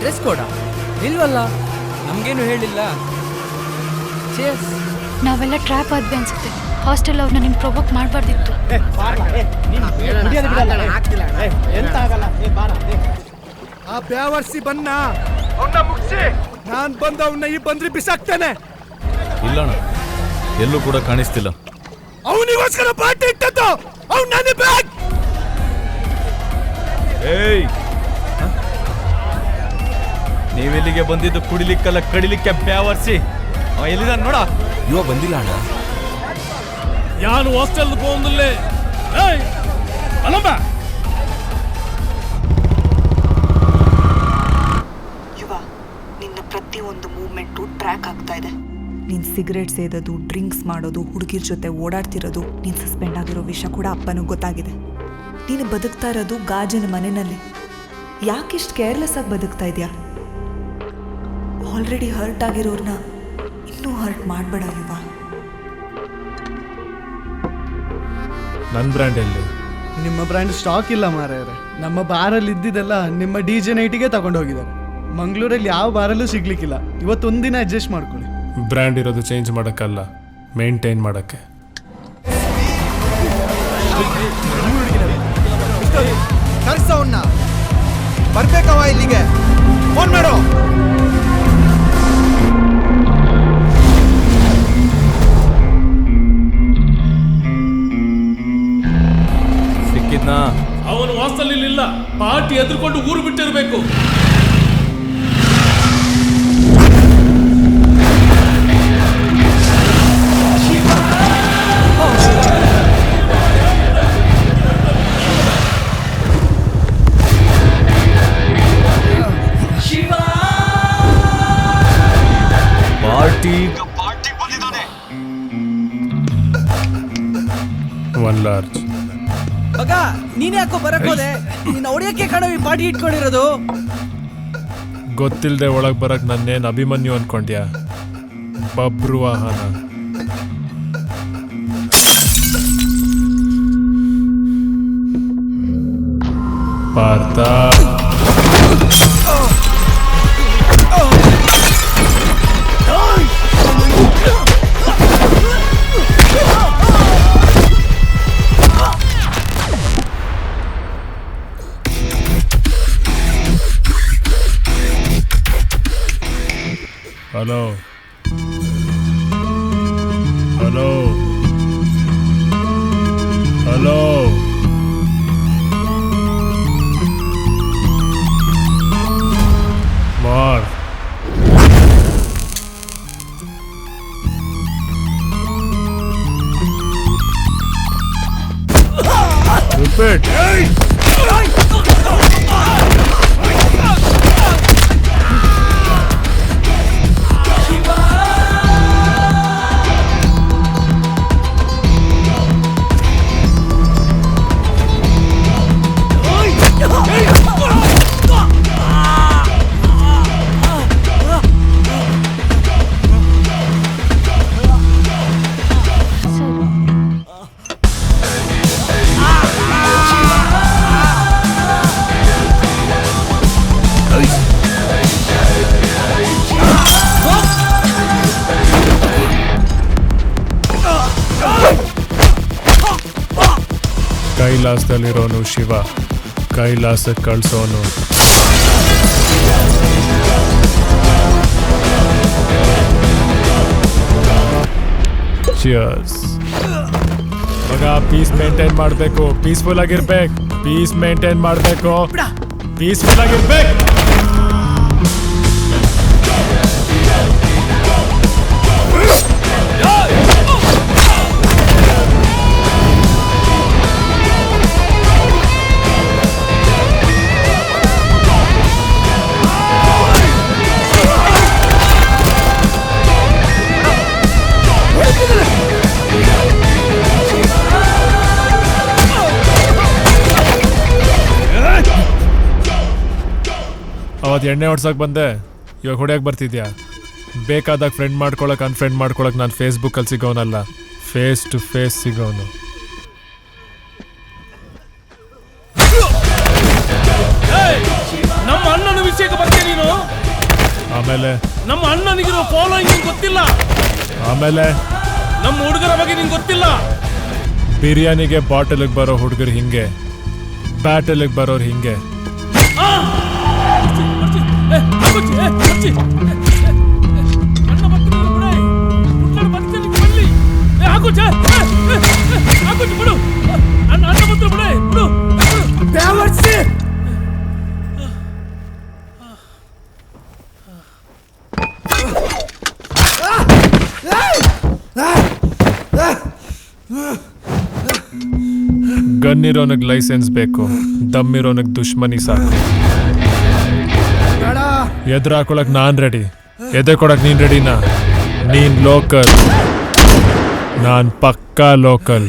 Dress ಕೋಡ ಇಲ್ವಲ್ಲ, ನಮಗೇನು ಹೇಳಿಲ್ಲ. ನಾವೆಲ್ಲ ಟ್ರ್ಯಾಪ್ ಆದ್ವಿ ಅನ್ಸುತ್ತೆ. ಹಾಸ್ಟೆಲ್ ಅವ್ರನ್ನ ನೀನು ಪ್ರೊವೋಕ್ ಮಾಡಬಾರ್ದಿತ್ತು. ಆ ಬ್ಯಾವರ್ಸಿ ಬನ್ನ ಅವನ್ನ ಮುಗಿಸಿ ನಾನ್ ಬಂದು ಅವನ್ನ ಈ ಬಂದ್ರಿ ಬಿಸಾಕ್ತೇನೆ. ಇಲ್ಲಣ್ಣ, ಎಲ್ಲೂ ಕೂಡ ಕಾಣಿಸ್ತಿಲ್ಲ. ಅವನಿಗೋಸ್ಕರ ಪಾರ್ಟಿ ಇಟ್ಟದ್ದು ಅವ್ನು ನನ್ನ ಬ್ಯಾಗ್. ಏಯ್, ನೀವೆಲ್ಲಿಗೆ ಬಂದಿದ್ದು? ಕುಡಿಲಿಕ್ಕಲ್ಲ ಕಡಿಲಿಕ್ಕೆ ಬ್ಯಾವರ್ಸಿ. ಎಲ್ಲಿದ ನೋಡ. ಇವ ಬಂದಿಲ್ಲ ಅಣ್ಣ. ಯಾನು ಹಾಸ್ಟೆಲ್ ಹೋಗಂದಿಲ್ಲೇ. ಏಯ್ ಅಲಂಬ ಯುವ, ನಿನ್ನ ಪ್ರತಿಯೊಂದು ಮೂವ್ಮೆಂಟು ಟ್ರ್ಯಾಕ್ ಆಗ್ತಾ ಇದೆ. ನೀನು ಸಿಗರೇಟ್ ಸೇದೋದು, ಡ್ರಿಂಕ್ಸ್ ಮಾಡೋದು, ಹುಡುಗಿರ ಜೊತೆ ಓಡಾಡ್ತಿರೋದು, ನೀನು ಸಸ್ಪೆಂಡ್ ಆಗಿರೋ ವಿಷಯ ಕೂಡ ಅಪ್ಪನಿಗೆ ಗೊತ್ತಾಗಿದೆ. ನೀನು ಬದುಕ್ತಾ ಇರೋದು ಗಾಜಿನ ಮನೆಯಲ್ಲಿ. ಯಾಕಿಷ್ಟು ಕೇರ್ಲೆಸ್ ಆಗಿ ಬದುಕ್ತಾ ಇದೆಯಾ? ಆಲ್ರೆಡಿ ಹರ್ಟ್ ಆಗಿರೋರ್ನ ಇನ್ನೂ ಹರ್ಟ್ ಮಾಡಬೇಡ ಯುವ. ನನ್ನ ಬ್ರ್ಯಾಂಡ್ ಎಲ್ಲಿ? ನಿಮ್ಮ ಬ್ರ್ಯಾಂಡ್ ಸ್ಟಾಕ್ ಇಲ್ಲ ಮಾರಾಯರೆ. ನಮ್ಮ ಬಾರಲ್ಲಿ ಇದ್ದಿದ್ದೆಲ್ಲ ನಿಮ್ಮ DJ ನೈಟಿಗೆ ತಗೊಂಡು ಹೋಗಿದ್ದಾರೆ. ಮಂಗಳೂರಲ್ಲಿ ಯಾವ ಬಾರಲ್ಲೂ ಸಿಗ್ಲಿಕ್ಕಿಲ್ಲ. ಇವತ್ತೊಂದಿನ ಅಡ್ಜಸ್ಟ್ ಮಾಡ್ಕೊಳ್ಳಿ. ಬ್ರ್ಯಾಂಡ್ ಇರೋದು ಚೇಂಜ್ ಮಾಡೋಕ್ಕಲ್ಲ, ಮೇಂಟೈನ್ ಮಾಡೋಕ್ಕೆ. ಕರ್ಸವನ್ನ ಬರ್ಬೇಕವ ಇಲ್ಲಿಗೆ. ಫೋನ್ ಮಾಡು. ಸಿಕ್ಕಿದ್ನಾ? ಅವನು ಹಾಸ್ಟೆಲ್ ಇಲ್ಲ, ಪಾರ್ಟಿ ಎದ್ರುಕೊಂಡು ಊರು ಬಿಟ್ಟಿರಬೇಕು. ಪಾರ್ಟಿ ಬಂದಿದ್ದಾನೆ. 1 large. ಮಗ, ನೀನೇ ಯಾಕೋ ಬರಕ್ ಹೋದೆ? ನೀನು ಹೊಡಿಯಕ್ಕೆ ಕಣೋ ಈ ಪಾರ್ಟಿ ಇಟ್ಕೊಂಡಿರೋದು. ಗೊತ್ತಿಲ್ಲದೆ ಒಳಗೆ ಬರಕ್ ನನ್ನೇನು ಅಭಿಮನ್ಯು ಅನ್ಕೊಂಡ್ಯಾ? Babruvahana. Partha, hello hello hello. ಮಾರ್ ರಿಪೀಟ್. ಕೈಲಾಸದಲ್ಲಿರೋನು ಶಿವ, ಕೈಲಾಸಕ್ಕೆ ಕಳ್ಸೋನು. ಚಿಯರ್ಸ್. ಮಗ, ಪೀಸ್ ಮೇಂಟೈನ್ ಮಾಡಬೇಕು, ಪೀಸ್ಫುಲ್ ಆಗಿರ್ಬೇಕು. ಪೀಸ್ ಮೇಂಟೈನ್ ಮಾಡಬೇಕು, ಪೀಸ್ಫುಲ್ ಆಗಿರ್ಬೇಕು. ಅವತ್ತು ಎಣ್ಣೆ ಹೊಡ್ಸಕ್ಕೆ ಬಂದೆ, ಇವಾಗ ಹೊಡ್ಯಕ್ಕೆ ಬರ್ತಿದ್ಯಾ? ಬೇಕಾದಾಗ ಫ್ರೆಂಡ್ ಮಾಡ್ಕೊಳಕ್ಕೆ ಅನ್ಫ್ರೆಂಡ್ ಮಾಡ್ಕೊಳಕ್ಕೆ ನಾನು ಫೇಸ್ಬುಕ್ಕಲ್ಲಿ ಸಿಗೋನಲ್ಲ, ಫೇಸ್ ಟು ಫೇಸ್ ಸಿಗೋನು. ನಮ್ಮ ಅಣ್ಣನ ವಿಷಯಕ್ಕೆ ಬರ್ತೀಯ ನೀನು? ಆಮೇಲೆ ನಮ್ಮ ಅಣ್ಣನಿಗಿರೋ ಫಾಲೋಯಿಂಗ್ ನಿಂಗೆ ಗೊತ್ತಿಲ್ಲ. ಆಮೇಲೆ ನಮ್ಮ ಹುಡುಗರ ಬಗ್ಗೆ ನಿಂಗೆ ಗೊತ್ತಿಲ್ಲ. ಬಿರಿಯಾನಿಗೆ ಬಾಟಲಿಗೆ ಬರೋ ಹುಡುಗರು ಹಿಂಗೆ, ಬ್ಯಾಟಲಿಗೆ ಬರೋರು ಹಿಂಗೆ. ಆ! ಬರ್ಚಿ, ಏ, ಬರ್ಚಿ, ಏ, ಬರ್ಚಿ. ಅಣ್ಣ ಬರ್ತೀನಿ ಬಿಡು. ಕುತ್ಕೊಂಡು ಬರ್ತೀನಿ ನಿಂಗೆ ಬರ್ಲಿ. ಏ, ಹಾಕೋಚ, ಹಾಕೋಚ ಬಿಡು. ಅಣ್ಣ ಬರ್ತೀನಿ ಬಿಡು, ಬಿಡು. ಬ್ಯಾವರ್ಸಿ ಗನ್ನಿರೋನಿಗೆ ಲೈಸೆನ್ಸ್ ಬೇಕು, ದಮ್ಮಿರೋನಿಗೆ ದುಶ್ಮನಿ ಸಾಕು. ಎದುರು ಹಾಕೊಳಕ್ ನಾನ್ ರೆಡಿ, ಎದೆ ಕೊಡಕ್ ನೀನ್ ರೆಡಿನಾ? ನೀನ್ ಲೋಕಲ್, ನಾನ್ ಪಕ್ಕಾ ಲೋಕಲ್.